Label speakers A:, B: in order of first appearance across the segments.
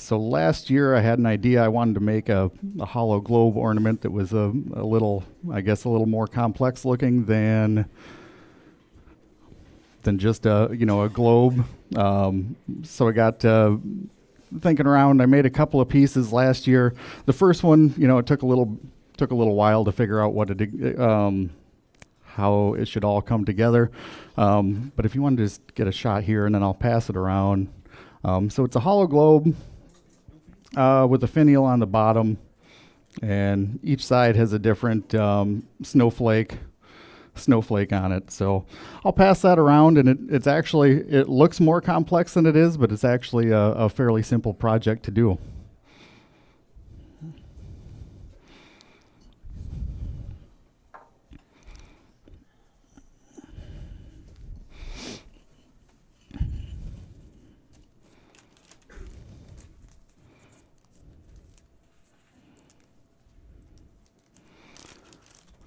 A: So last year I had an idea. I wanted to make a hollow globe ornament that was a little, I guess, a little more complex looking than just a globe. So I got thinking around. I made a couple of pieces last year. The first one, it took a little while to figure out how it should all come together. But if you want to just get a shot here, and then I'll pass it around. So it's a hollow globe with a finial on the bottom, and each side has a different snowflake on it. So I'll pass that around, and it looks more complex than it is, but it's actually a fairly simple project to do.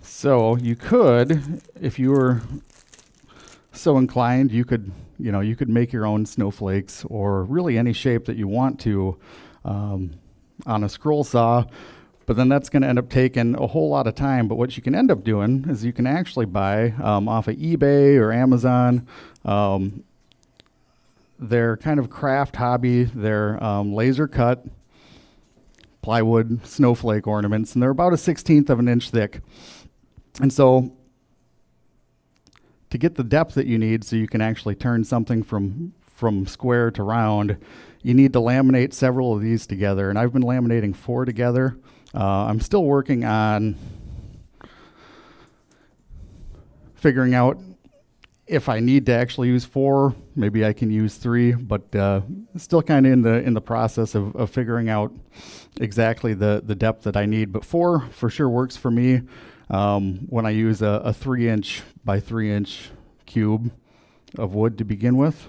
A: So you could, if you were so inclined, you could make your own snowflakes, or really any shape that you want to, on a scroll saw. But then that's going to end up taking a whole lot of time. But what you can end up doing is you can actually buy off of eBay or Amazon. They're kind of craft hobby. They're laser cut plywood snowflake ornaments, and they're about 1/16 of an inch thick. And so to get the depth that you need, so you can actually turn something from square to round, you need to laminate several of these together. And I've been laminating 4 together. I'm still working on figuring out if I need to actually use 4. Maybe I can use 3, but still kind of in the process of figuring out exactly the depth that I need. But 4 for sure works for me. When I use a 3-inch by 3-inch cube of wood to begin with.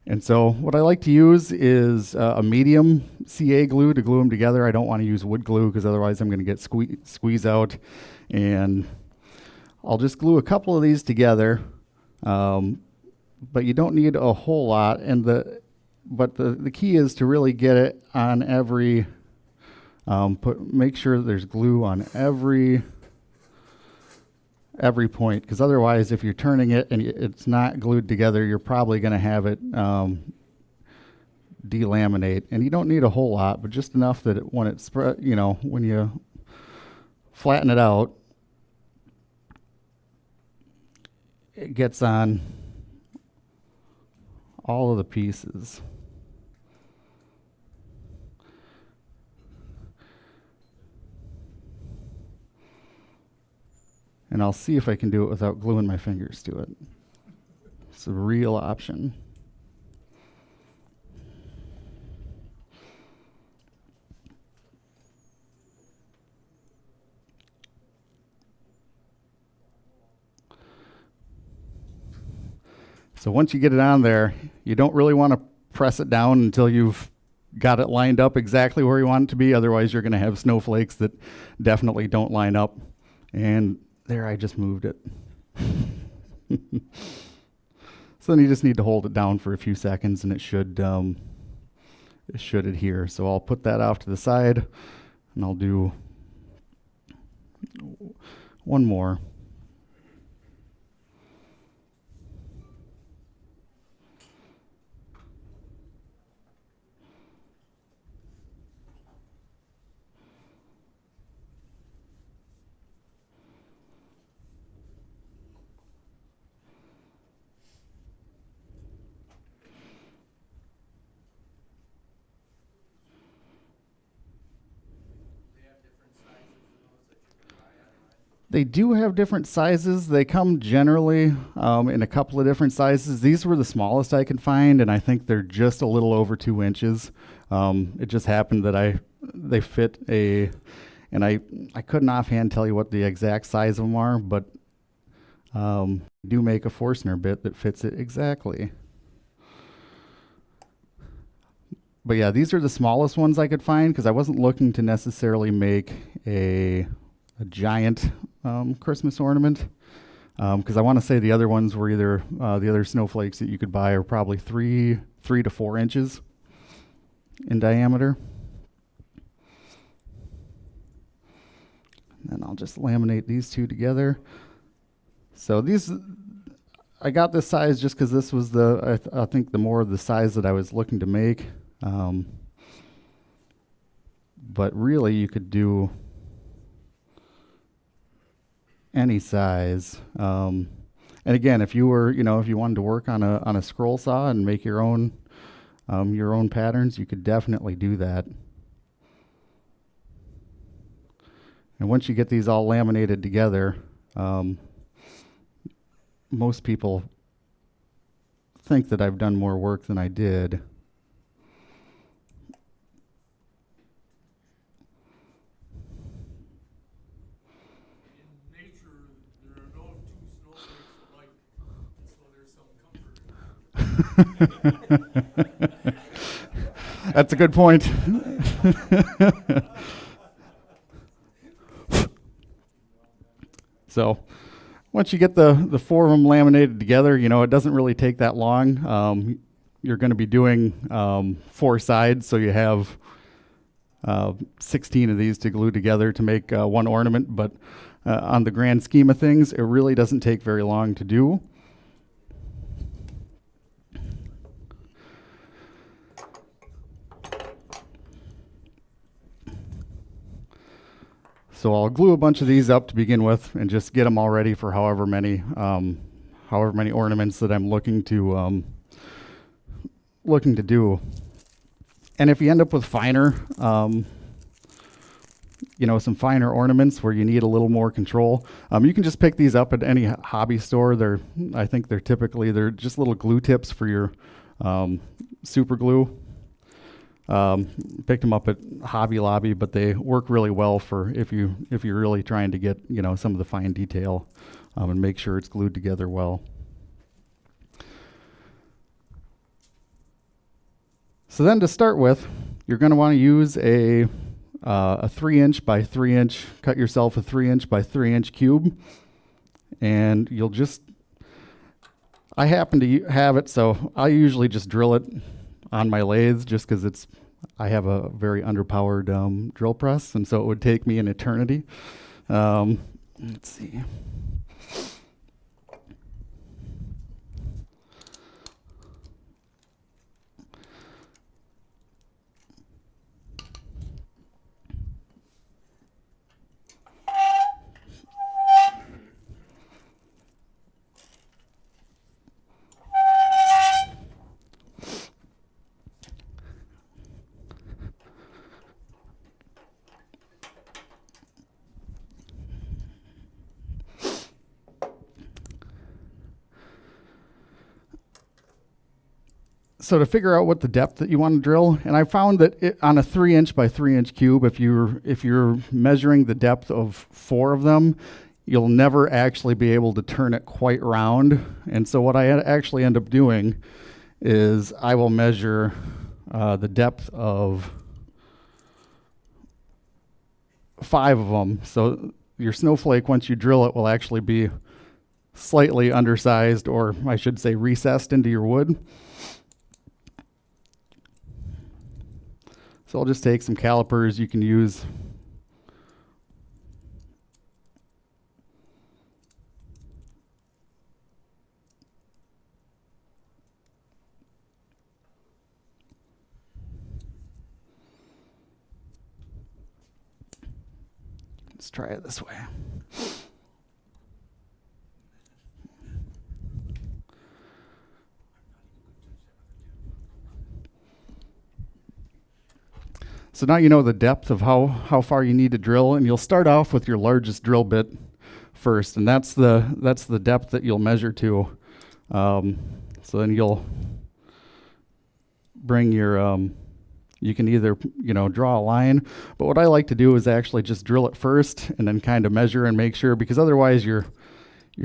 A: And so what I like to use is a medium CA glue to glue them together. I don't want to use wood glue because otherwise I'm going to get squeeze out. And I'll just glue a couple of these together, but you don't need a whole lot. And the key is to really get it on every, make sure there's glue on every point, because otherwise if you're turning it and it's not glued together, you're probably going to have it delaminate. And you don't need a whole lot, but just enough that when it spread, when you flatten it out, it gets on all of the pieces. And I'll see if I can do it without gluing my fingers to it. It's a real option. So once you get it on there, you don't really want to press it down until you've got it lined up exactly where you want it to be. Otherwise, you're going to have snowflakes that definitely don't line up. And there, I just moved it. So then you just need to hold it down for a few seconds, and it should adhere. So I'll put that off to the side, and I'll do one more. They do have different sizes. They come generally in a couple of different sizes. These were the smallest I could find, and I think they're just a little over 2 inches. It just happened that they fit and I couldn't offhand tell you what the exact size of them are, but do make a Forstner bit that fits it exactly. But yeah, these are the smallest ones I could find because I wasn't looking to necessarily make a giant Christmas ornament, because I want to say the other ones were either the other snowflakes that you could buy are probably 3 to 4 inches. in diameter. And I'll just laminate these two together. So these, I got this size just because this was I think the more of the size that I was looking to make. But really you could do any size. And again, if you were, if you wanted to work on a scroll saw and make your own patterns, you could definitely do that. And once you get these all laminated together, most people think that I've done more work than I did. That's a good point. So once you get the four of them laminated together, it doesn't really take that long. You're going to be doing 4 sides, so you have 16 of these to glue together to make one ornament, but on the grand scheme of things, it really doesn't take very long to do. So I'll glue a bunch of these up to begin with and just get them all ready for however many ornaments that I'm looking to do. And if you end up with finer, some finer ornaments where you need a little more control, you can just pick these up at any hobby store. I think they're just little glue tips for your super glue. Picked them up at Hobby Lobby, but they work really well for if you're really trying to get some of the fine detail and make sure it's glued together well. So then to start with, you're going to want to use a 3" by 3". Cut yourself a 3" by 3" cube, and I happen to have it, so I usually just drill it on my lathe just because I have a very underpowered drill press, and so it would take me an eternity. Let's see. So to figure out what the depth that you want to drill, and I found that on a 3" by 3" cube, if you're measuring the depth of 4 of them, you'll never actually be able to turn it quite round. And so what I actually end up doing is I will measure the depth of 5 of them. So your snowflake, once you drill it, will actually be slightly undersized, or I should say recessed into your wood. So I'll just take some calipers you can use. Let's try it this way. So now you know the depth of how far you need to drill, and you'll start off with your largest drill bit first, and that's the depth that you'll measure to. So then you'll bring your you can either draw a line, but what I like to do is actually just drill it first and then kind of measure and make sure, because otherwise you're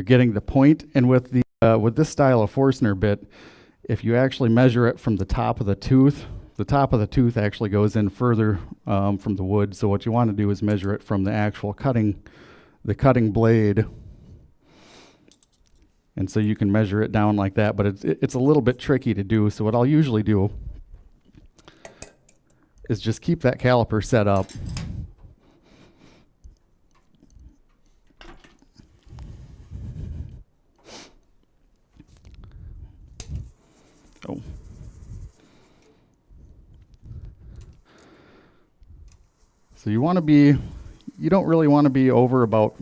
A: getting the point. And with this style of Forstner bit, if you actually measure it from the top of the tooth, the top of the tooth actually goes in further from the wood. So what you want to do is measure it from the actual cutting blade. And so you can measure it down like that, but it's a little bit tricky to do. So what I'll usually do is just keep that caliper set up. Oh. So you don't really want to be over about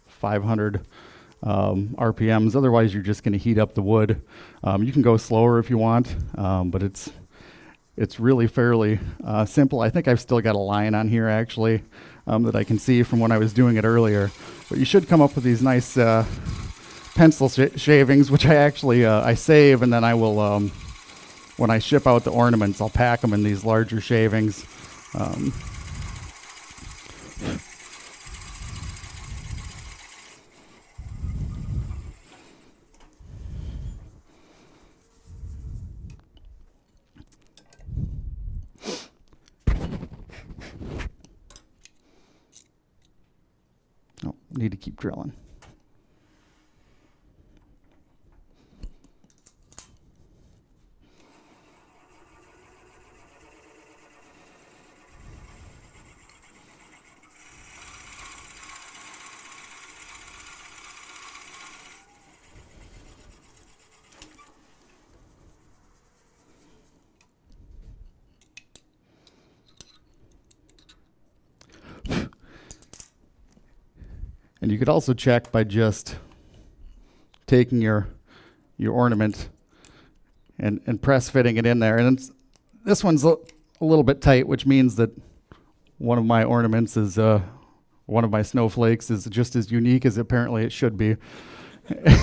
A: 500 RPMs, otherwise you're just going to heat up the wood. You can go slower if you want, but it's really fairly simple. I think I've still got a line on here actually that I can see from when I was doing it earlier. But you should come up with these nice pencil shavings, which I actually I save, and then I will, when I ship out the ornaments, I'll pack them in these larger shavings. Oh, need to keep drilling. And you could also check by just taking your ornament and press fitting it in there. And this one's a little bit tight, which means that one of my ornaments is, one of my snowflakes is just as unique as apparently it should be.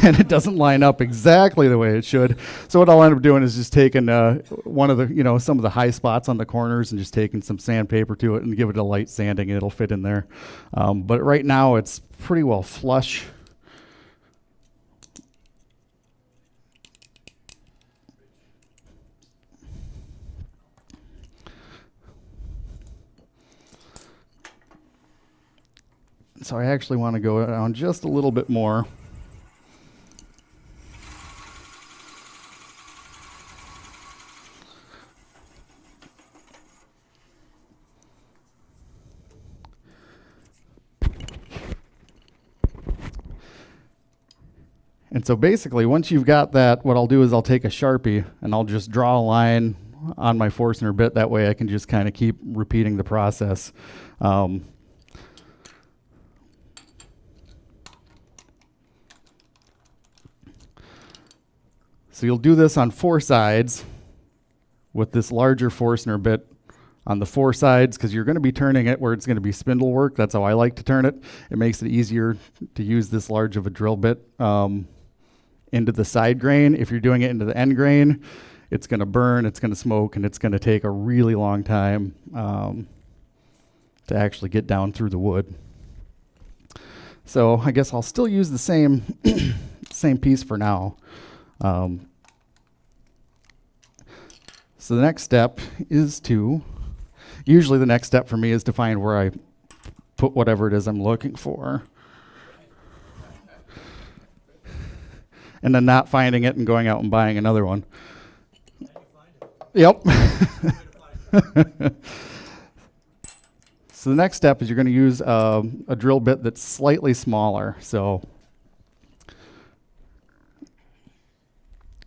A: And it doesn't line up exactly the way it should. So what I'll end up doing is just taking one of the, some of the high spots on the corners and just taking some sandpaper to it and give it a light sanding and it'll fit in there. But right now it's pretty well flush. So I actually want to go down just a little bit more. And so basically, once you've got that, what I'll do is I'll take a Sharpie and I'll just draw a line on my Forstner bit. That way I can just kind of keep repeating the process. So you'll do this on 4 sides with this larger Forstner bit on the 4 sides, because you're going to be turning it where it's going to be spindle work. That's how I like to turn it. It makes it easier to use this large of a drill bit into the side grain. If you're doing it into the end grain, it's going to burn, it's going to smoke, and it's going to take a really long time to actually get down through the wood. So I guess I'll still use the same same piece for now. So the next step is usually the next step for me is to find where I put whatever it is I'm looking for. And then not finding it and going out and buying another one. Yep. So the next step is you're going to use a drill bit that's slightly smaller. So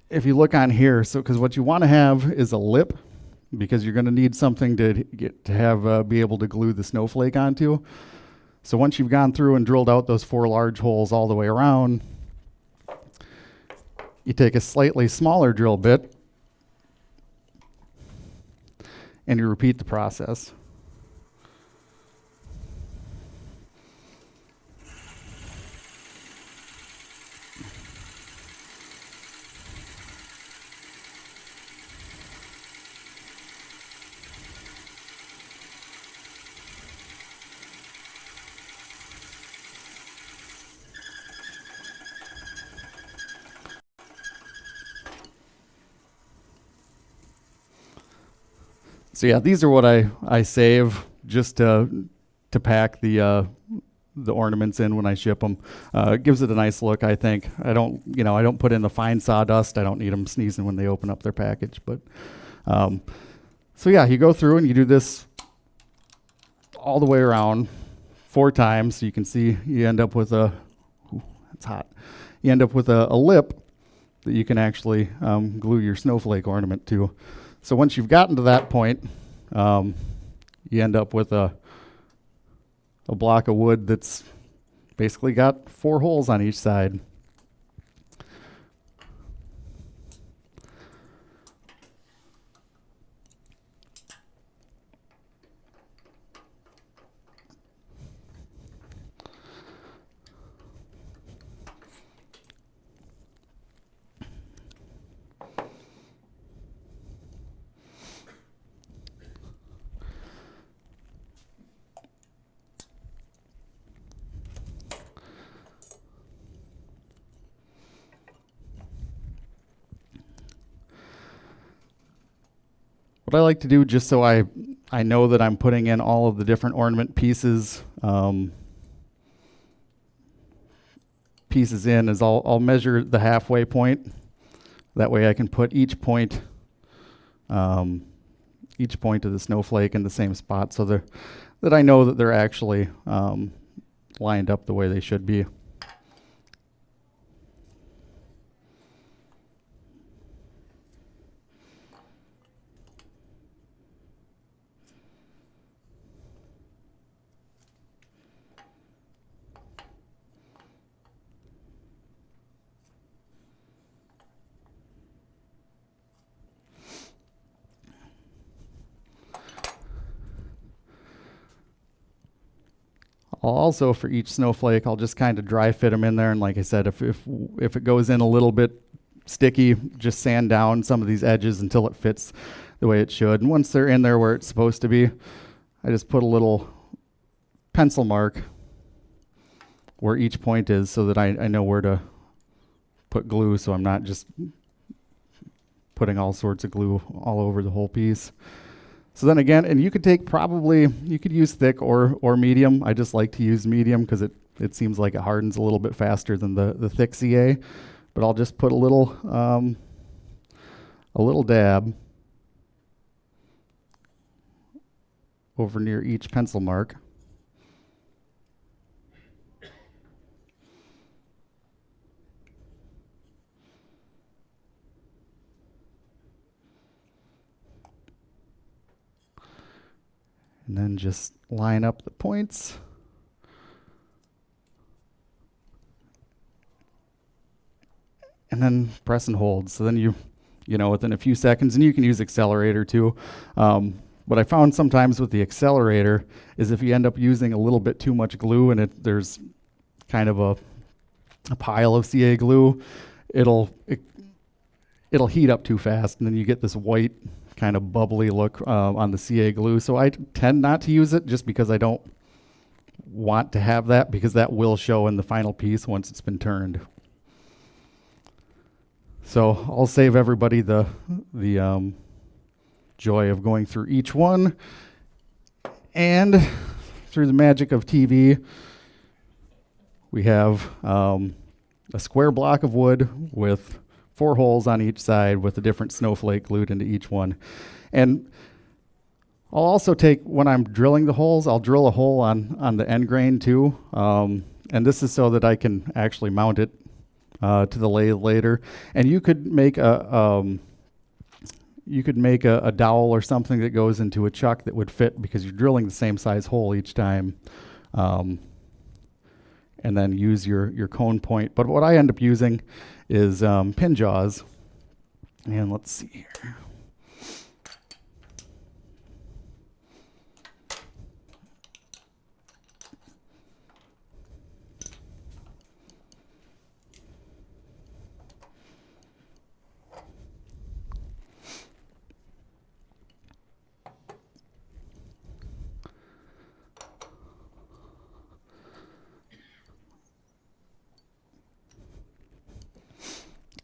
A: if you look on here, because what you want to have is a lip, because you're going to need something to be able to glue the snowflake onto. So once you've gone through and drilled out those 4 large holes all the way around, you take a slightly smaller drill bit and you repeat the process. So yeah, these are what I save just to pack the ornaments in when I ship them. It gives it a nice look, I think. I don't put in the fine sawdust. I don't need them sneezing when they open up their package. But so yeah, you go through and you do this all the way around 4 times. So you can see you end up with a, ooh, that's hot. You end up with a lip that you can actually glue your snowflake ornament to. So once you've gotten to that point, you end up with a block of wood that's basically got 4 holes on each side. What I like to do, just so I know that I'm putting in all of the different ornament pieces in, is I'll measure the halfway point. That way I can put each point of the snowflake in the same spot, so that I know that they're actually lined up the way they should be. Also, for each snowflake, I'll just kind of dry fit them in there. And like I said, if it goes in a little bit sticky, just sand down some of these edges until it fits the way it should. And once they're in there where it's supposed to be, I just put a little pencil mark where each point is, so that I know where to put glue, so I'm not just putting all sorts of glue all over the whole piece. So then again, and you could use thick or medium. I just like to use medium because it seems like it hardens a little bit faster than the thick CA. But I'll just put a little dab over near each pencil mark. And then just line up the points. And then press and hold. So then you know, within a few seconds, and you can use accelerator too. What I found sometimes with the accelerator is if you end up using a little bit too much glue and there's kind of a pile of CA glue, it'll heat up too fast, and then you get this white kind of bubbly look on the CA glue. So I tend not to use it, just because I don't want to have that, because that will show in the final piece once it's been turned. So I'll save everybody the joy of going through each one. And through the magic of TV, we have a square block of wood with 4 holes on each side with a different snowflake glued into each one. And I'll also take, when I'm drilling the holes, I'll drill a hole on the end grain too. And this is so that I can actually mount it to the lathe later. And you could make a dowel or something that goes into a chuck that would fit, because you're drilling the same size hole each time. And then use your cone point. But what I end up using is pin jaws. And let's see here.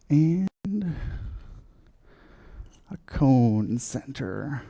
A: And a cone center.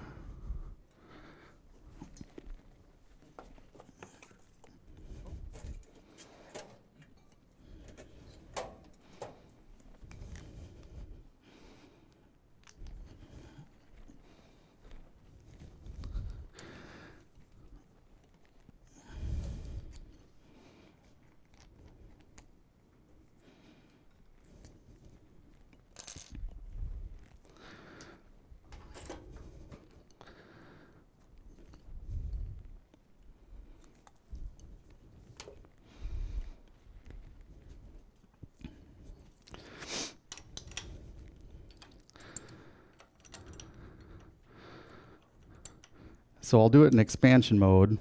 A: So I'll do it in expansion mode.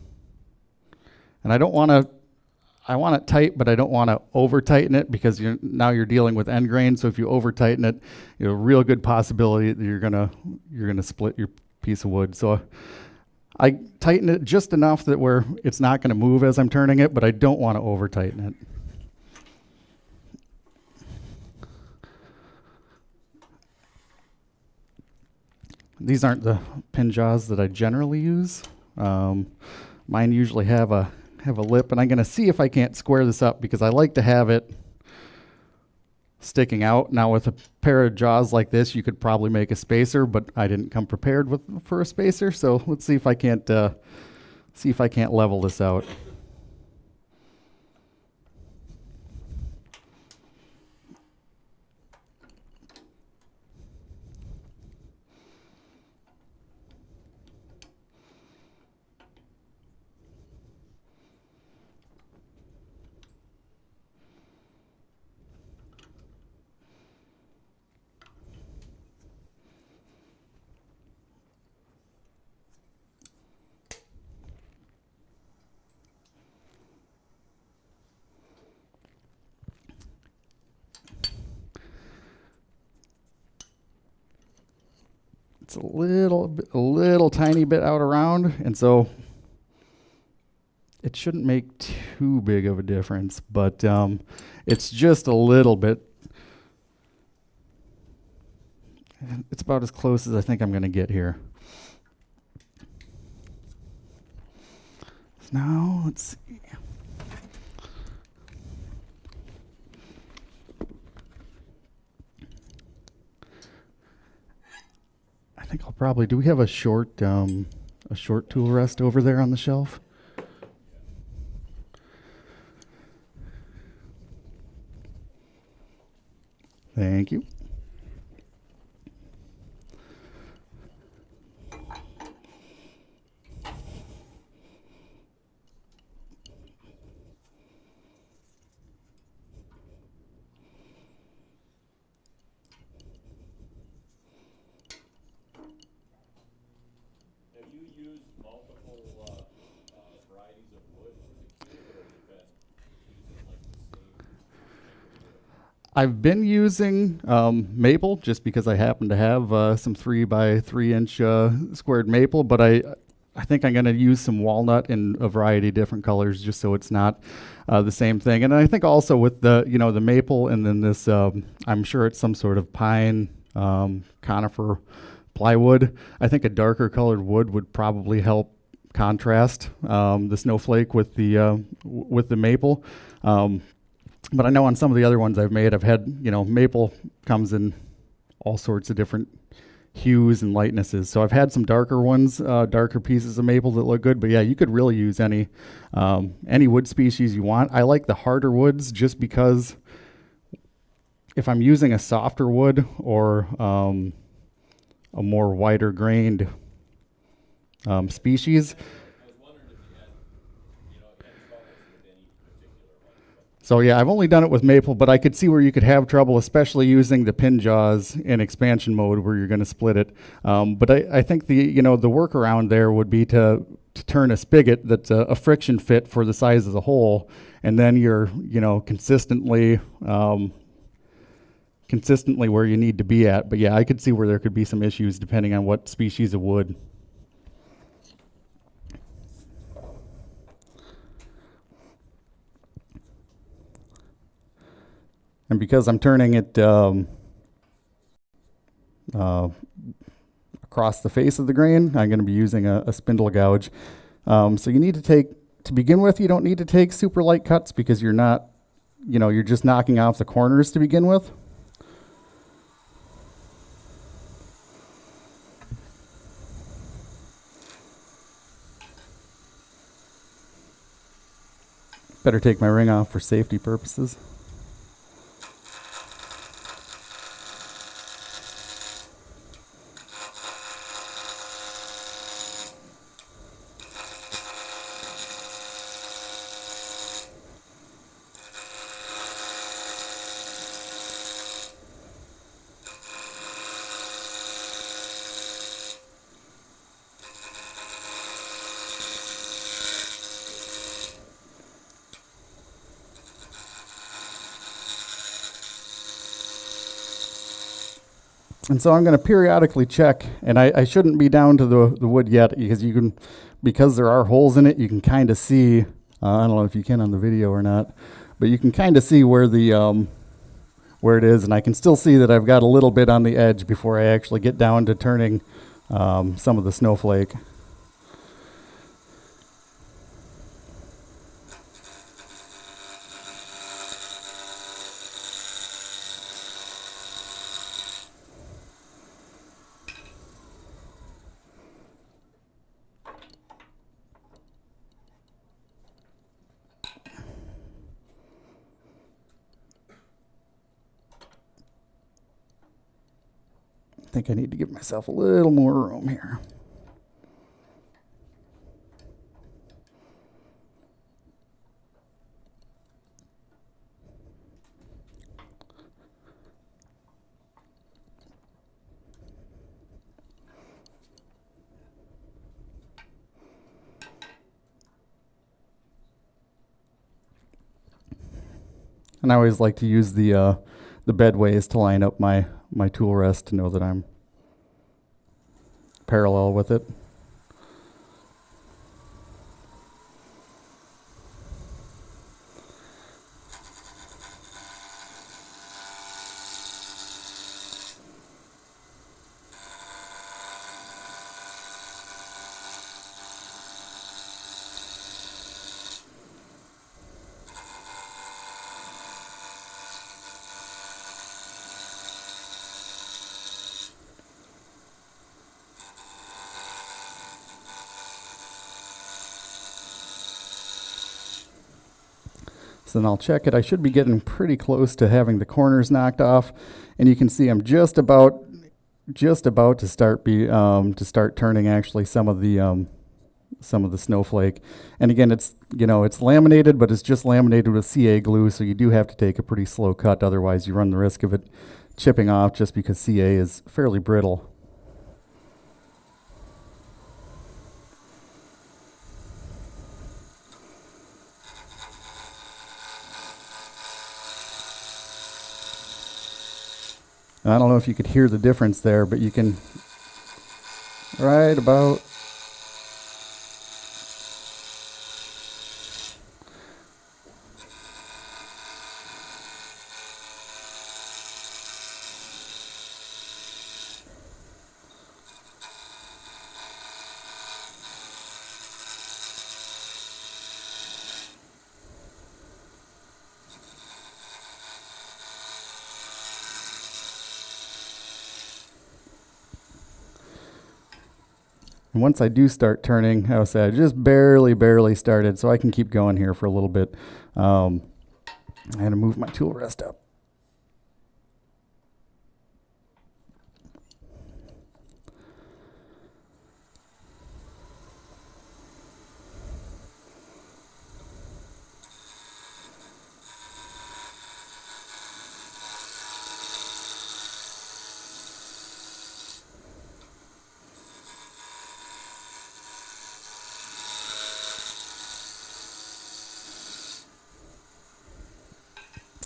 A: And I want it tight, but I don't want to over tighten it because now you're dealing with end grain. So if you over tighten it, you know, real good possibility that you're gonna split your piece of wood. So I tighten it just enough that where it's not going to move as I'm turning it, but I don't want to over tighten it. These aren't the pin jaws that I generally use. Mine usually have a lip, and I'm going to see if I can't square this up because I like to have it sticking out. Now with a pair of jaws like this, you could probably make a spacer, but I didn't come prepared for a spacer. So let's see if I can't level this out. It's a little tiny bit out around, and so it shouldn't make too big of a difference, but it's just a little bit. It's about as close as I think I'm going to get here. So now let's see. I think I'll probably, do we have a short tool rest over there on the shelf? Thank you. I've been using maple just because I happen to have some 3 by 3 inch squared maple, but I think I'm going to use some walnut in a variety of different colors just so it's not the same thing. And I think also with the the maple and then this, I'm sure it's some sort of pine conifer plywood. I think a darker colored wood would probably help contrast the snowflake with the maple. But I know on some of the other ones I've made, I've had, maple comes in all sorts of different hues and lightnesses. So I've had some darker ones, darker pieces of maple that look good. But yeah, you could really use any wood species you want. I like the harder woods just because if I'm using a softer wood or a more wider grained species. So yeah, I've only done it with maple, but I could see where you could have trouble, especially using the pin jaws in expansion mode where you're going to split it. But I think the workaround there would be to turn a spigot that's a friction fit for the size of the hole, and then you're consistently where you need to be at. But yeah, I could see where there could be some issues depending on what species of wood. And because I'm turning it across the face of the grain, I'm going to be using a spindle gouge. So you need to begin with, you don't need to take super light cuts because you're not, you're just knocking off the corners to begin with. Better take my ring off for safety purposes. And so I'm going to periodically check, and I shouldn't be down to the wood yet, because there are holes in it, you can kind of see, I don't know if you can on the video or not, but you can kind of see where where it is, and I can still see that I've got a little bit on the edge before I actually get down to turning some of the snowflake. I think I need to give myself a little more room here. And I always like to use the bedways to line up my tool rest to know that I'm parallel with it. So then I'll check it. I should be getting pretty close to having the corners knocked off, and you can see I'm just about to start turning actually some of the snowflake. And again, it's it's laminated, but it's just laminated with CA glue, so you do have to take a pretty slow cut, otherwise you run the risk of it chipping off just because CA is fairly brittle. And I don't know if you could hear the difference there, but you can right about and once I do start turning, I would say I just barely started, so I can keep going here for a little bit. I'm going to move my tool rest up.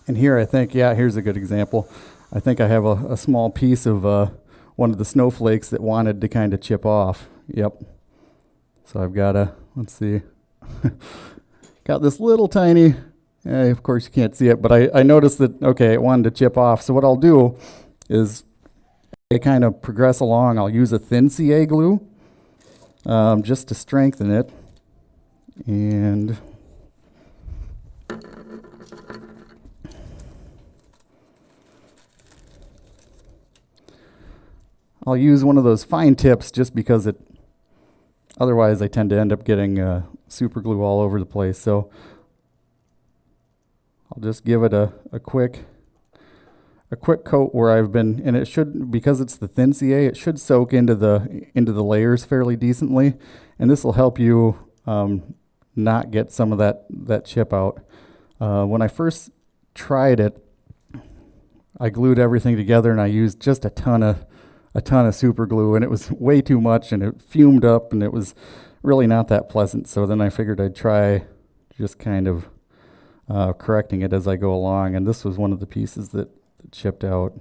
A: And here I think, yeah, here's a good example. I think I have a small piece of one of the snowflakes that wanted to kind of chip off. Yep. So I've got let's see, got this little tiny, of course you can't see it, but I noticed that, okay, it wanted to chip off. So what I'll do is I kind of progress along. I'll use a thin CA glue just to strengthen it. And I'll use one of those fine tips just because otherwise I tend to end up getting super glue all over the place. So I'll just give it a quick coat where I've been, and it should, because it's the thin CA, it should soak into the layers fairly decently, and this will help you not get some of that chip out. When I first tried it, I glued everything together and I used just a ton of super glue, and it was way too much, and it fumed up, and it was really not that pleasant. So then I figured I'd try just kind of correcting it as I go along, and this was one of the pieces that chipped out.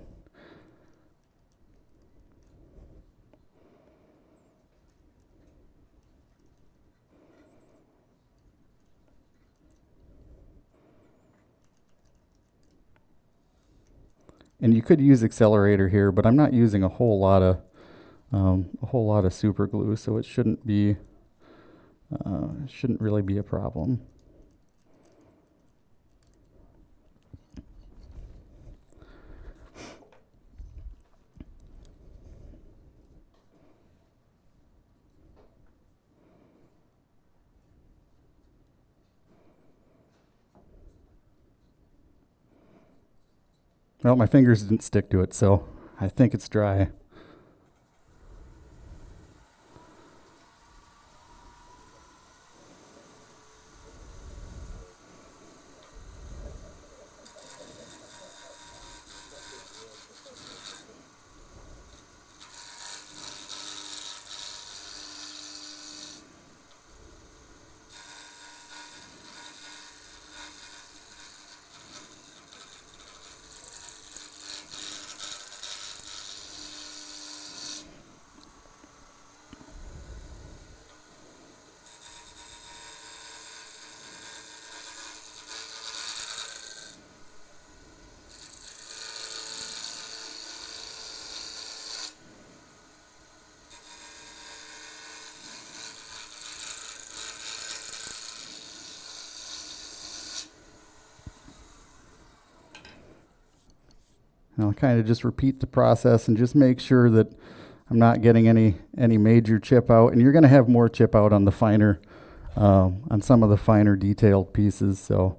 A: And you could use accelerator here, but I'm not using a whole lot of super glue, so it shouldn't really be a problem. Well, my fingers didn't stick to it, so I think it's dry. And I'll kind of just repeat the process and just make sure that I'm not getting any major chip out. And you're going to have more chip out on the finer, on some of the finer detailed pieces. So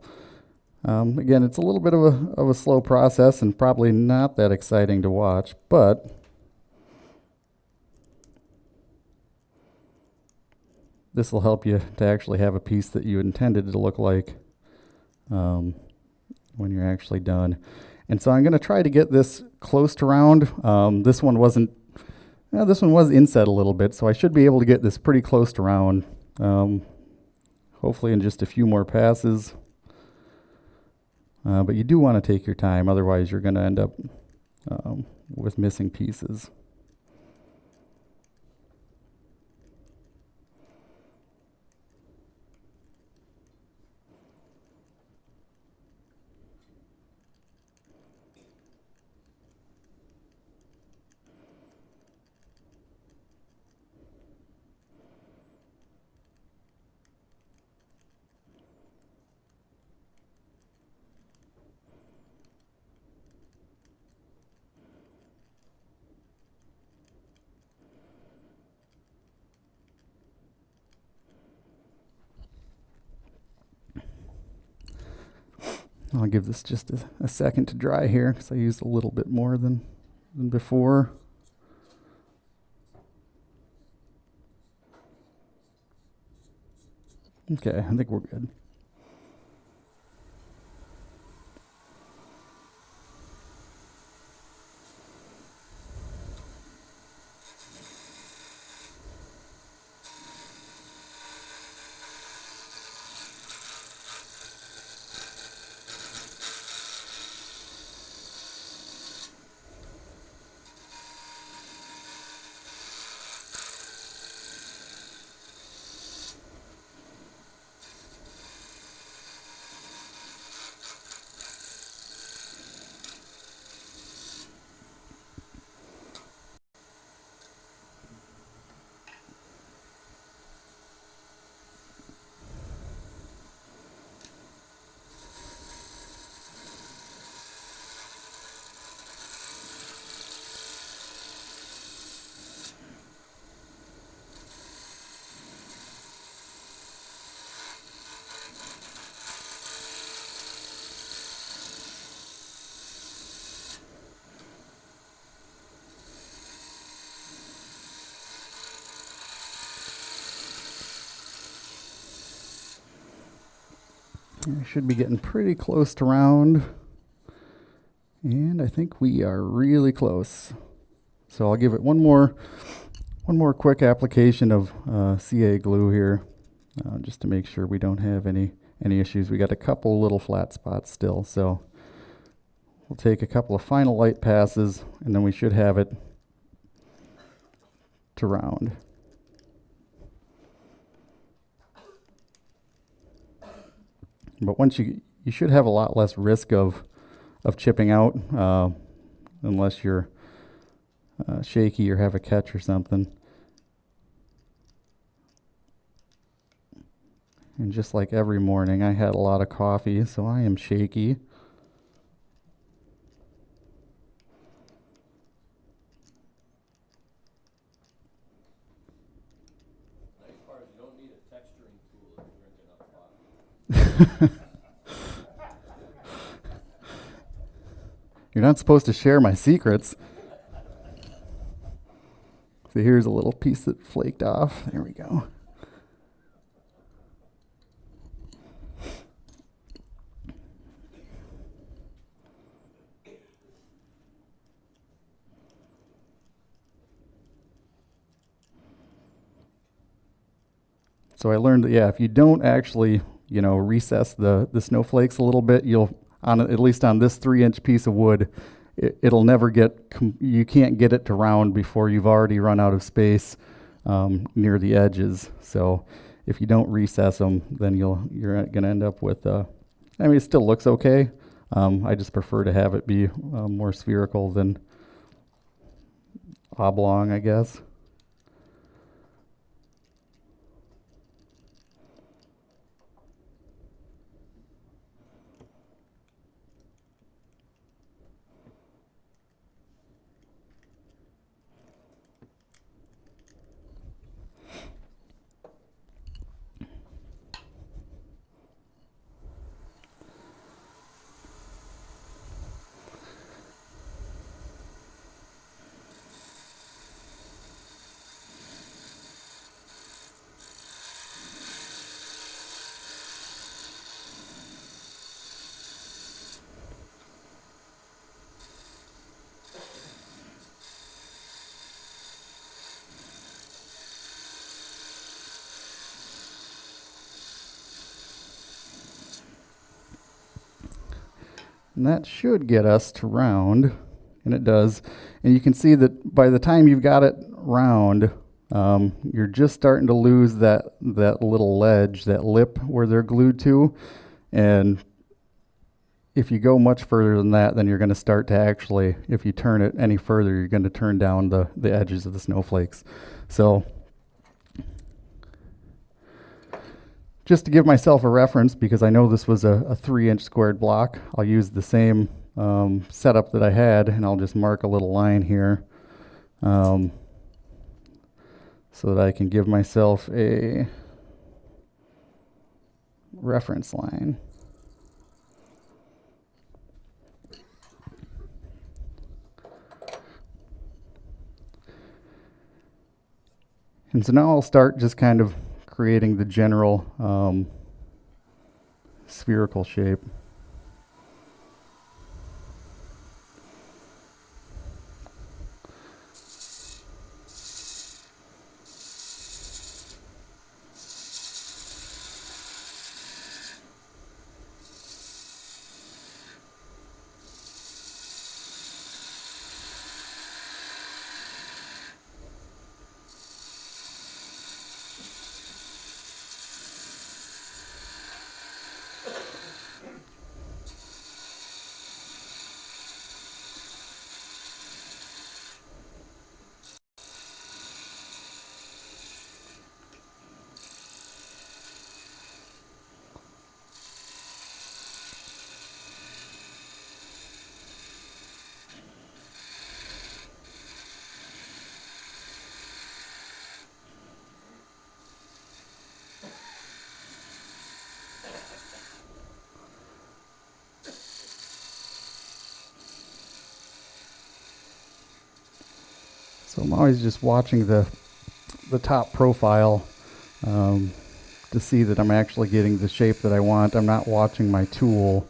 A: again, it's a little bit of a slow process and probably not that exciting to watch, but this will help you to actually have a piece that you intended to look like when you're actually done. And so I'm going to try to get this close to round. This one wasn't, this one was inset a little bit, so I should be able to get this pretty close to round. Hopefully in just a few more passes. But you do want to take your time, otherwise you're going to end up with missing pieces. I'll give this just a second to dry here because I used a little bit more than before. Okay, I think we're good. I should be getting pretty close to round, and I think we are really close. So I'll give it one more quick application of CA glue here, just to make sure we don't have any issues. We got a couple little flat spots still, so we'll take a couple of final light passes, and then we should have it to round. But once you should have a lot less risk of chipping out unless you're shaky or have a catch or something. And just like every morning, I had a lot of coffee, so I am shaky.
B: Nice part is you don't need a texturing tool if you're drinking enough coffee.
A: You're not supposed to share my secrets. So here's a little piece that flaked off. There we go. So I learned that, yeah, if you don't actually, recess the snowflakes a little bit, at least on this 3-inch piece of wood, it'll never you can't get it to round before you've already run out of space near the edges. So if you don't recess them, then you're going to end up with, it still looks okay. I just prefer to have it be more spherical than oblong, I guess. And that should get us to round, and it does. And you can see that by the time you've got it round, you're just starting to lose that little ledge, that lip where they're glued to. And if you go much further than that, then you're going to start to actually, if you turn it any further, you're going to turn down the edges of the snowflakes. So just to give myself a reference, because I know this was a 3-inch squared block, I'll use the same setup that I had, and I'll just mark a little line here so that I can give myself a reference line. And so now I'll start just kind of creating the general spherical shape. So I'm always just watching the top profile to see that I'm actually getting the shape that I want. I'm not watching my tool.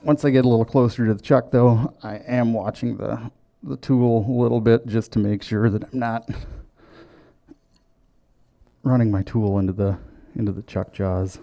A: Once I get a little closer to the chuck, though, I am watching the tool a little bit just to make sure that I'm not running my tool into the chuck jaws.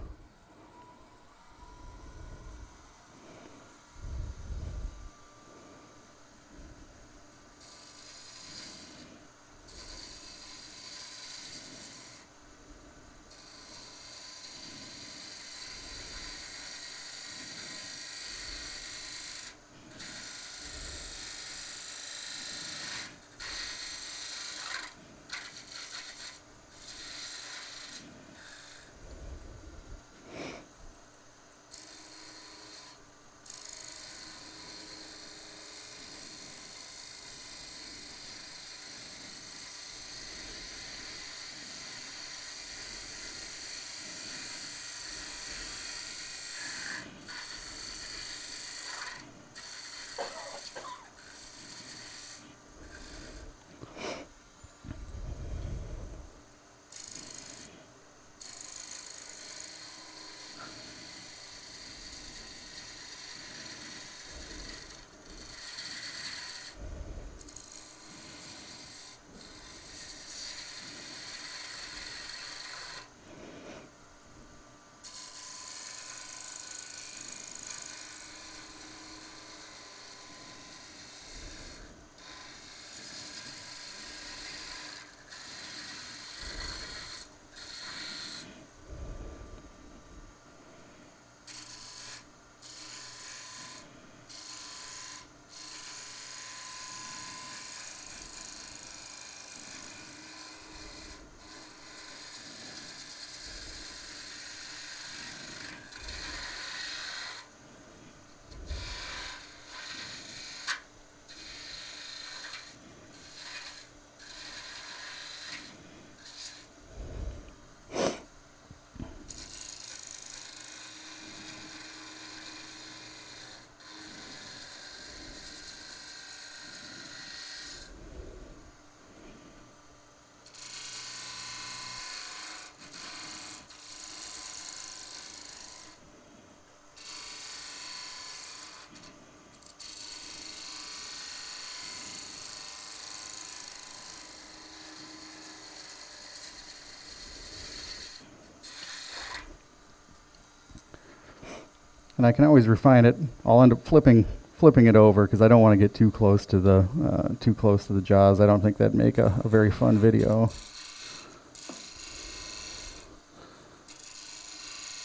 A: And I can always refine it. I'll end up flipping it over because I don't want to get too close to the jaws. I don't think that'd make a very fun video.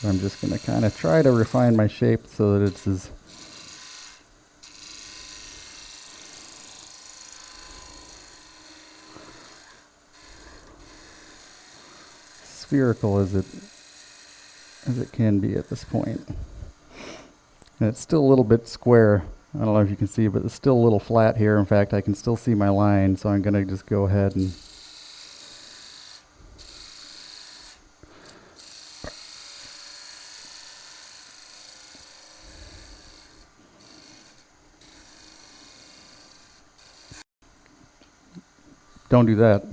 A: I'm just going to kind of try to refine my shape so that it's as spherical as it can be at this point. And it's still a little bit square. I don't know if you can see, but it's still a little flat here. In fact, I can still see my line, so I'm going to just go ahead and don't do that.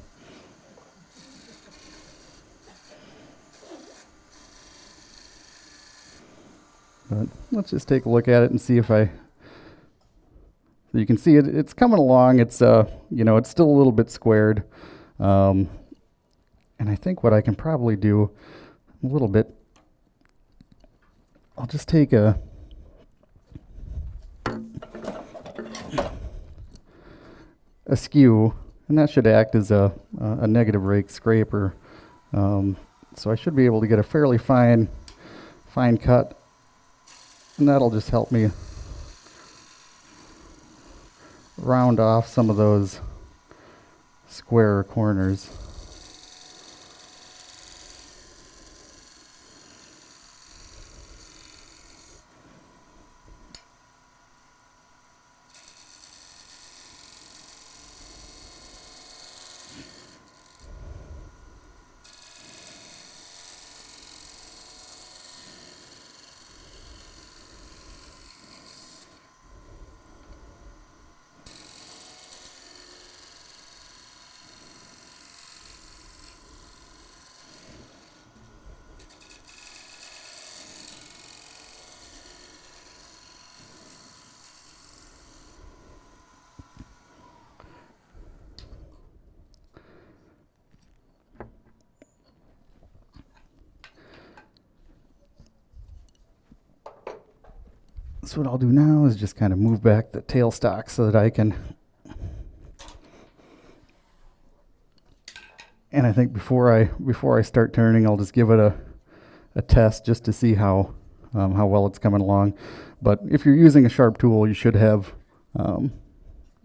A: But let's just take a look at it and see if so you can see it's coming along. It's it's still a little bit squared. And I think what I can probably do a little bit, I'll just take a skew, and that should act as a negative rake scraper. So I should be able to get a fairly fine cut. And that'll just help me round off some of those square corners. So what I'll do now is just kind of move back the tailstock so that I can, and I think before I start turning, I'll just give it a test just to see how well it's coming along. But if you're using a sharp tool, you should have you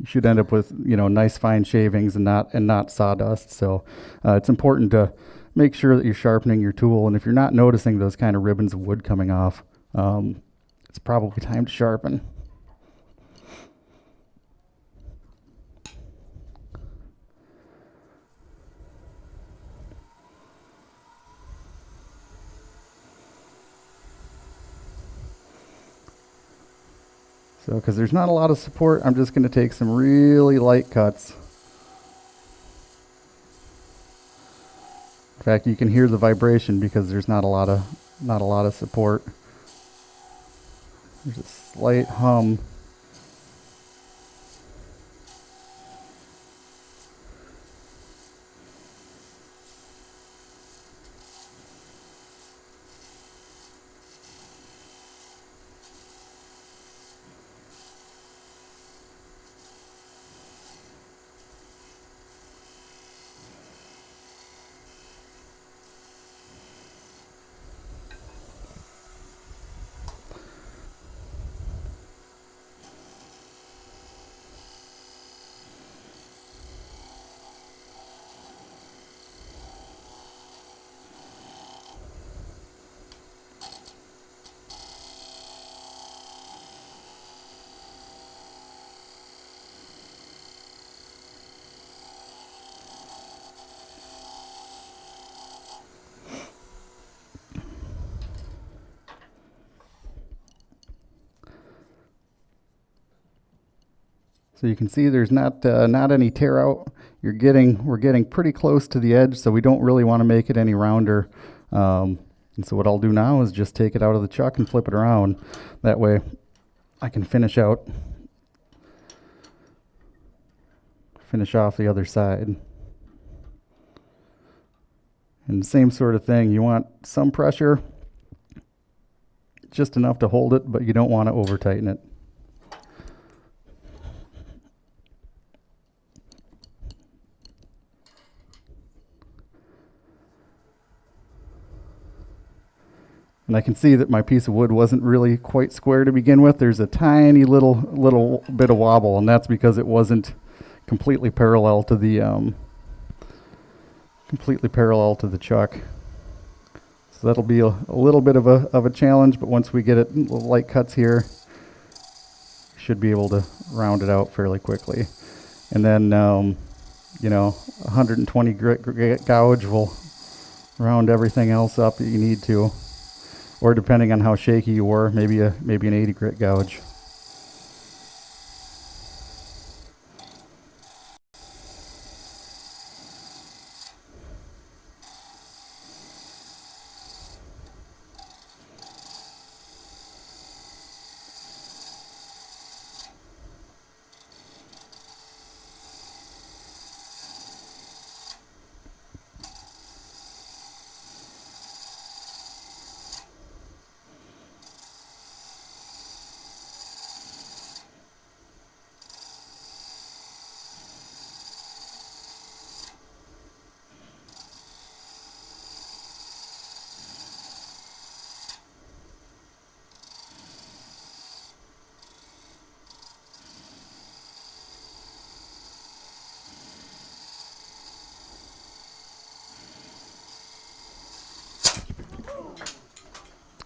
A: should end up with, you know, nice fine shavings and not sawdust. So it's important to make sure that you're sharpening your tool, and if you're not noticing those kind of ribbons of wood coming off, it's probably time to sharpen. So, because there's not a lot of support, I'm just going to take some really light cuts. In fact, you can hear the vibration because there's not a lot of support. There's a slight hum. So you can see there's not any tear out. We're getting pretty close to the edge, so we don't really want to make it any rounder. And so what I'll do now is just take it out of the chuck and flip it around. That way I can finish off the other side. And the same sort of thing, you want some pressure, just enough to hold it, but you don't want to over tighten it. And I can see that my piece of wood wasn't really quite square to begin with. There's a tiny little bit of wobble, and that's because it wasn't completely parallel to the chuck. So that'll be a little bit of a challenge, but once we get it light cuts here, should be able to round it out fairly quickly. And then you know, 120 grit gouge will round everything else up that you need to. Or depending on how shaky you were, maybe an 80 grit gouge.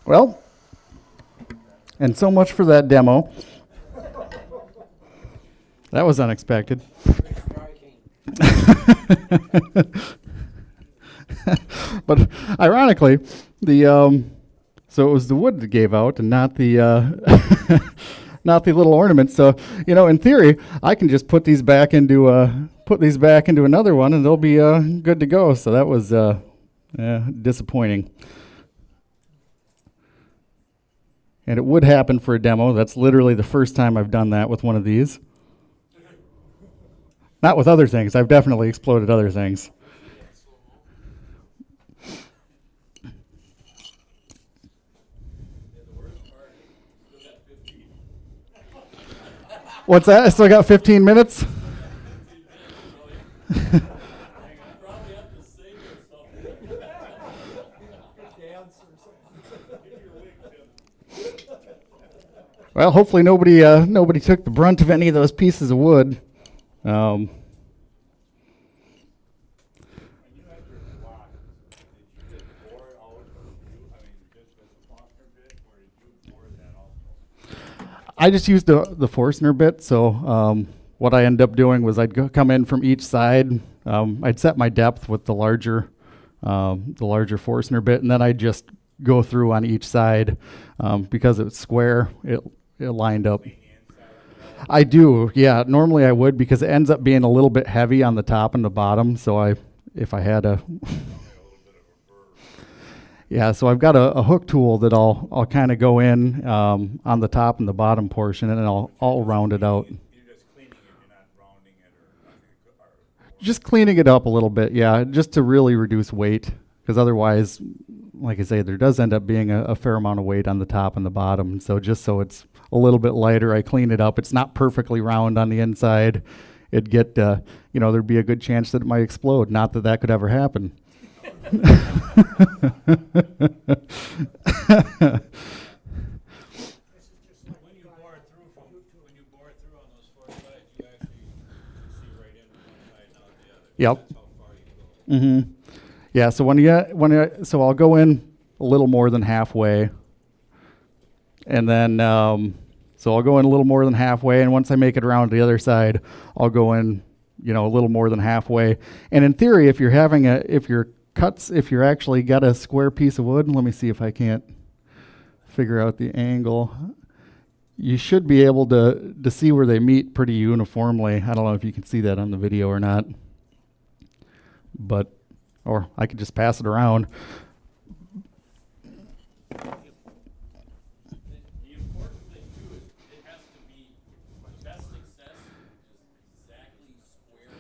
A: Well, and so much for that demo. That was unexpected. But ironically, so it was the wood that gave out and not the not the little ornaments. So, you know, in theory, I can just put these back into another one and they'll be good to go. So that was disappointing. And it would happen for a demo. That's literally the first time I've done that with one of these. Not with other things. I've definitely exploded other things. What's that? I still got 15 minutes?
B: Probably have to sing or something. Dance or something.
A: Well, hopefully nobody took the brunt of any of those pieces of wood.
C: When you had your block, did you just bore it out, or just with a Faulkner bit, or did you bore that also?
A: I just used the Forstner bit, so what I ended up doing was I'd come in from each side. I'd set my depth with the larger Forstner bit, and then I'd just go through on each side because it's square. It lined up. I do, yeah. Normally I would, because it ends up being a little bit heavy on the top and the bottom. So if I had a yeah, so I've got a hook tool that I'll kind of go in on the top and the bottom portion, and then I'll round it out.
C: You're just cleaning it, you're not rounding it or
A: Just cleaning it up a little bit, yeah, just to really reduce weight, because otherwise, like I say, there does end up being a fair amount of weight on the top and the bottom. So just so it's a little bit lighter, I clean it up. It's not perfectly round on the inside. It'd get, there'd be a good chance that it might explode. Not that that could ever happen.
C: This is just when you bore through on those four sides, you actually see right into one side and out the other.
A: Yep.
C: That's how far you go.
A: Mm-hmm. Yeah, so I'll go in a little more than halfway, and then so I'll go in a little more than halfway, and once I make it around to the other side, I'll go in, a little more than halfway. And in theory, if you're actually got a square piece of wood, let me see if I can't figure out the angle. You should be able to see where they meet pretty uniformly. I don't know if you can see that on the video or not, or I could just pass it around.
B: The important thing too is it has to be the best success is exactly square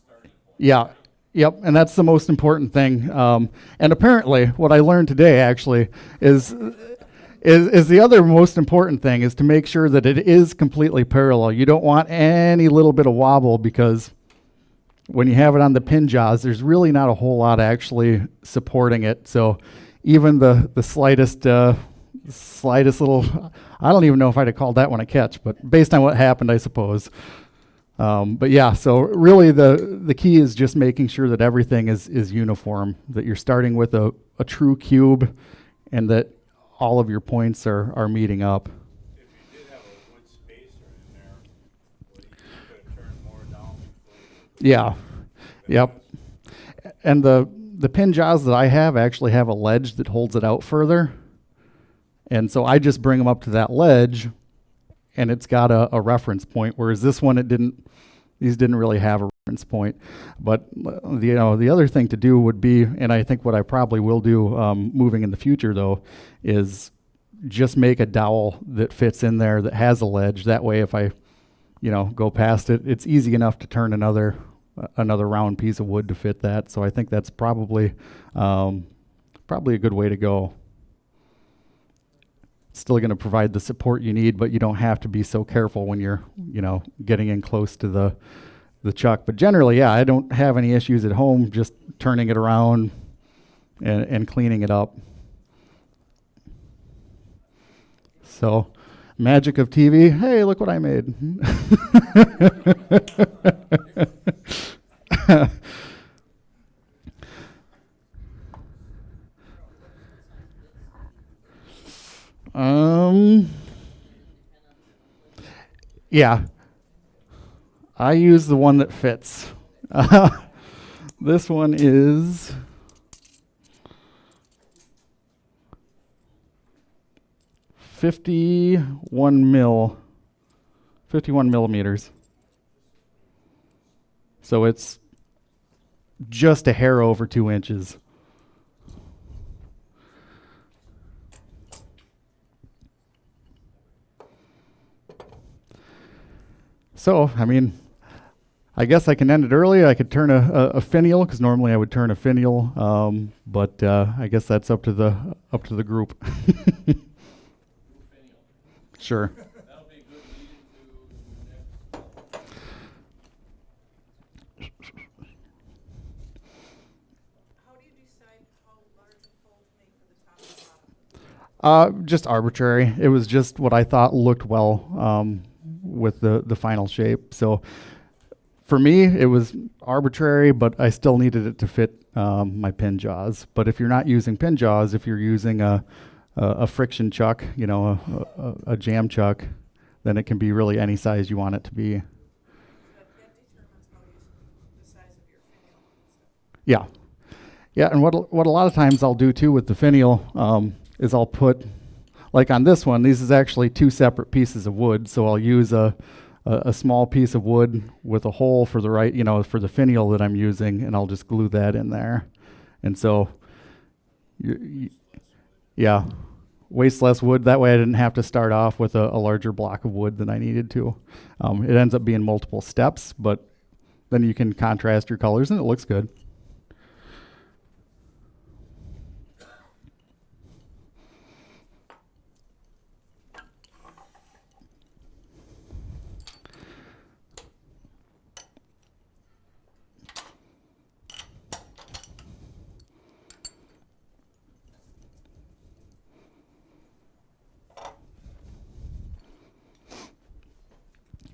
B: starting point.
A: Yeah. Yep, and that's the most important thing. And apparently, what I learned today actually is the other most important thing is to make sure that it is completely parallel. You don't want any little bit of wobble, because when you have it on the pin jaws, there's really not a whole lot actually supporting it. So even the slightest little, I don't even know if I'd have called that one a catch, but based on what happened, I suppose. But yeah, so really the key is just making sure that everything is uniform, that you're starting with a true cube, and that all of your points are meeting up.
C: If you did have a wood spacer in there, you could turn more down.
A: Yeah, yep. And the pin jaws that I have actually have a ledge that holds it out further. And so I just bring them up to that ledge, and it's got a reference point, whereas this one, these didn't really have a reference point. But the other thing to do would be, and I think what I probably will do moving in the future though, is just make a dowel that fits in there that has a ledge. That way, if I go past it, it's easy enough to turn another round piece of wood to fit that. So I think that's probably a good way to go. Still going to provide the support you need, but you don't have to be so careful when you're, getting in close to the chuck. But generally, yeah, I don't have any issues at home just turning it around and cleaning it up. So, magic of TV. Hey, look what I made. Yeah, I use the one that fits. This one is 51 millimeters. So it's just a hair over 2 inches. So, I guess I can end it early. I could turn a finial, because normally I would turn a finial, but I guess that's up to the group. Sure.
B: That'll be a good lead into
A: Just arbitrary. It was just what I thought looked well with the final shape. So for me, it was arbitrary, but I still needed it to fit my pin jaws. But if you're not using pin jaws, if you're using a friction chuck, you know, a jam chuck, then it can be really any size you want it to be.
D: That determines how the size of your finial and stuff.
A: Yeah. Yeah, and what a lot of times I'll do too with the finial is I'll put, like on this one, these is actually two separate pieces of wood. So I'll use a small piece of wood with a hole for the right, you know, for the finial that I'm using, and I'll just glue that in there. And so, yeah, waste less wood. That way I didn't have to start off with a larger block of wood than I needed to. It ends up being multiple steps, but then you can contrast your colors and it looks good.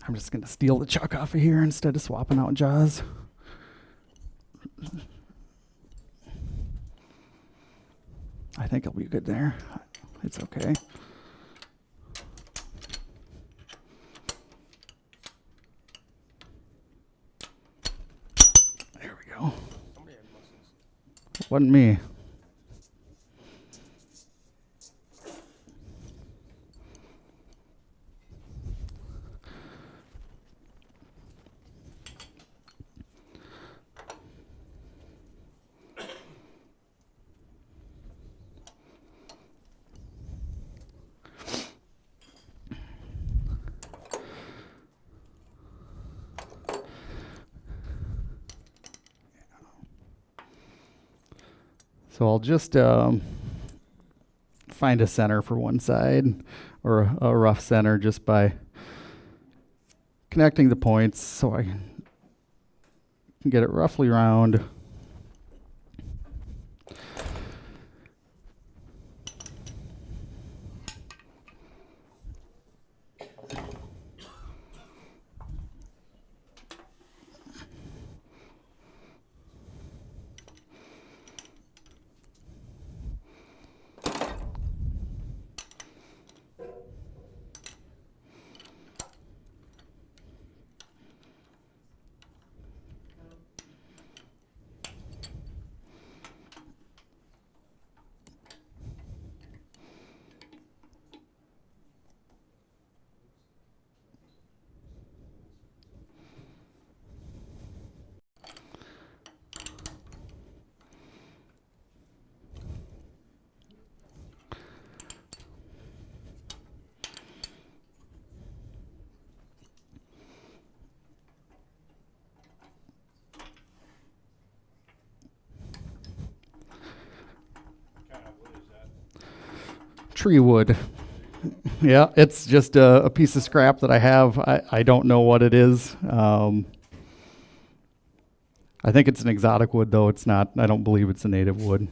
A: I'm just going to steal the chuck off of here instead of swapping out jaws. I think I'll be good there. It's okay. There we go. Wasn't me. So I'll just find a center for one side, or a rough center, just by connecting the points so I can get it roughly round. Tree wood. Yeah, it's just a piece of scrap that I have. I don't know what it is. I think it's an exotic wood, though. It's not. I don't believe it's a native wood.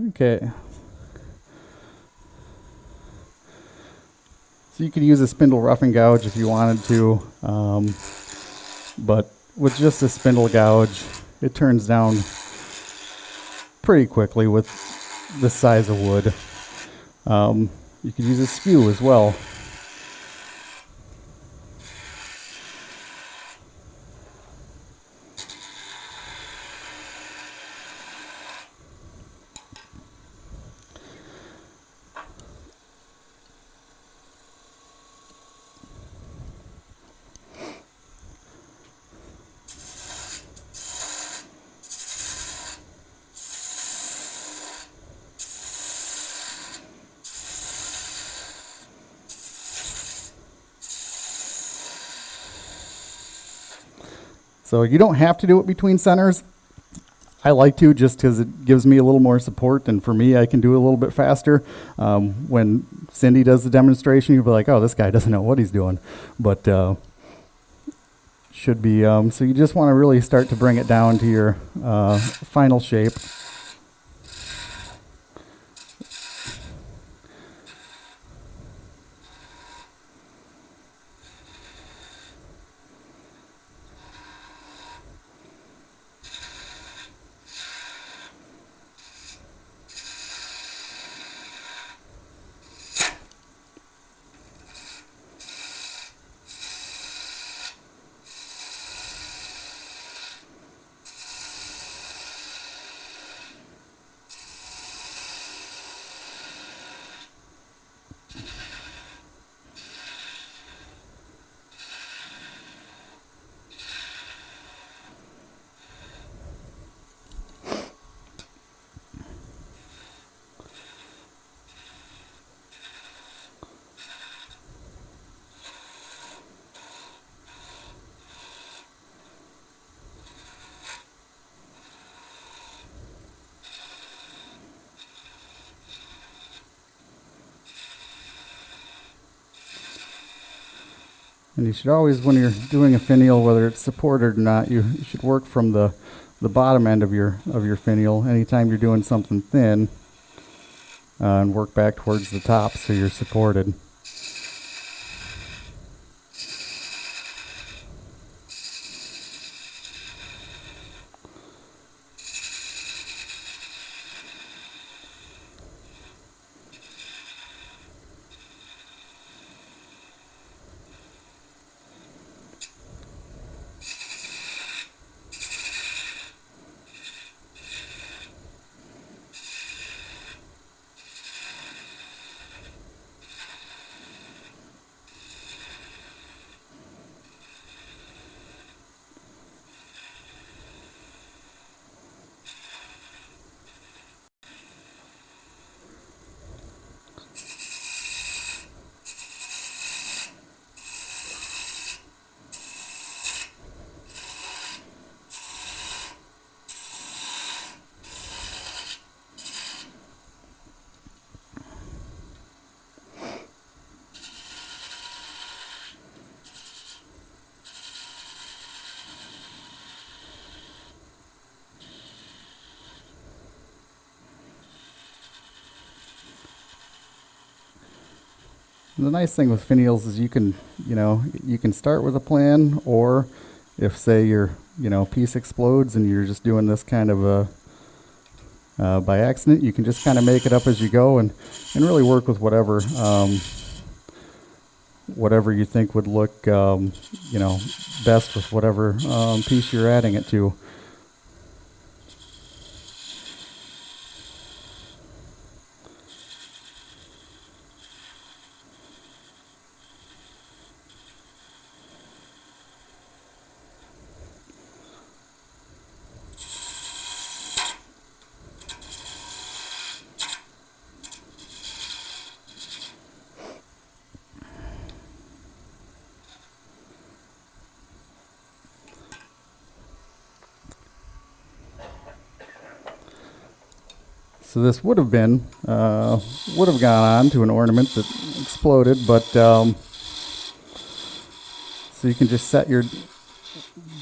A: Okay. So So you could use a spindle roughing gouge if you wanted to, but with just a spindle gouge, it turns down pretty quickly with this size of wood. You could use a skew as well. So you don't have to do it between centers. I like to, just because it gives me a little more support, and for me, I can do it a little bit faster. When Cindy does the demonstration, you'll be like, oh, this guy doesn't know what he's doing. But should be, so you just want to really start to bring it down to your final shape. And you should always, when you're doing a finial, whether it's supported or not, you should work from the bottom end of your finial anytime you're doing something thin, and work back towards the top so you're supported. The nice thing with finials is you can start with a plan, or if, say, your piece explodes and you're just doing this kind of by accident, you can just kind of make it up as you go, and really work with whatever whatever you think would look best with whatever piece you're adding it to. So this would have gone on to an ornament that exploded, but so you can just set your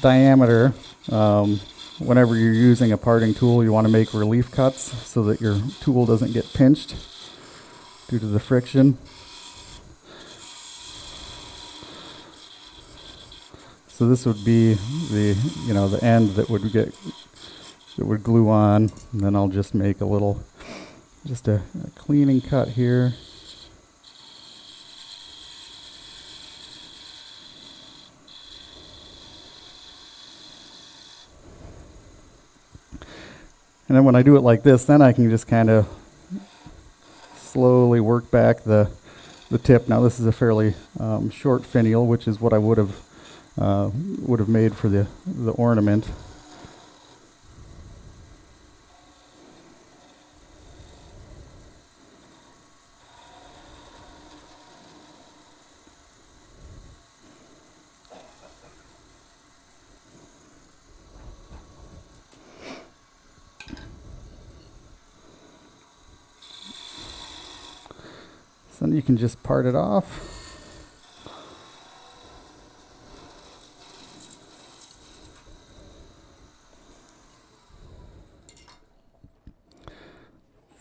A: diameter. Whenever you're using a parting tool, you want to make relief cuts so that your tool doesn't get pinched due to the friction. So this would be the, the end that would glue on, and then I'll just make a cleaning cut here. And then when I do it like this, then I can just kind of slowly work back the tip. Now this is a fairly short finial, which is what I would have made for the ornament. So then you can just part it off.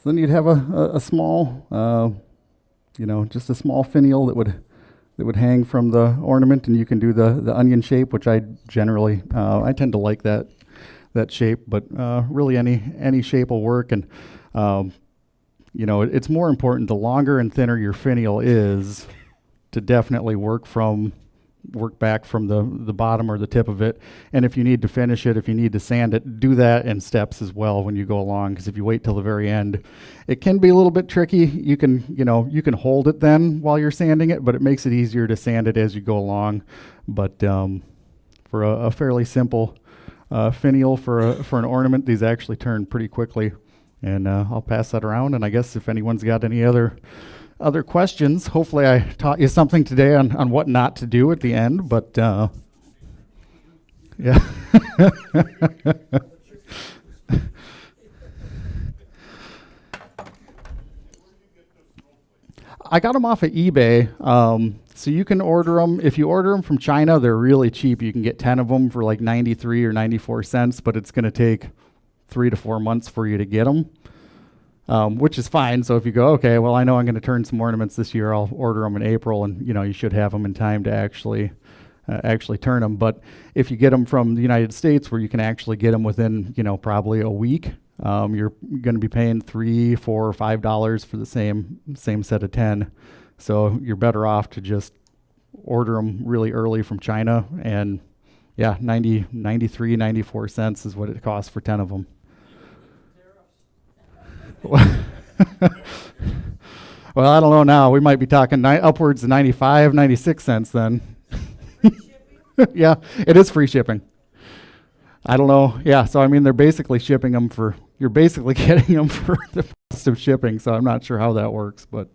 A: So then you'd have a small, just a small finial that would hang from the ornament, and you can do the onion shape, which I generally I tend to like that shape, but really any shape will work. And it's more important, the longer and thinner your finial is, to definitely work back from the bottom or the tip of it. And if you need to finish it, if you need to sand it, do that in steps as well when you go along, because if you wait till the very end, it can be a little bit tricky. You can hold it then while you're sanding it, but it makes it easier to sand it as you go along. But for a fairly simple finial for an ornament, these actually turn pretty quickly. And I'll pass that around, and I guess if anyone's got any other questions, hopefully I taught you something today on what not to do at the end, but yeah. I got them off of eBay, so you can order them. If you order them from China, they're really cheap. You can get 10 of them for like 93 or 94 cents, but it's going to take 3 to 4 months for you to get them, which is fine. So if you go, okay, well, I know I'm going to turn some ornaments this year, I'll order them in April, and you should have them in time to actually turn them. But if you get them from the United States, where you can actually get them within probably a week, you're going to be paying $3, $4, or $5 for the same set of 10. So you're better off to just order them really early from China, and yeah, 93, 94 cents is what it costs for 10 of them. Well, I don't know now. We might be talking upwards of 95, 96 cents then. Yeah, it is free shipping. I don't know. Yeah, so I mean, they're basically shipping them you're basically getting them for the cost of shipping, so I'm not sure how that works, but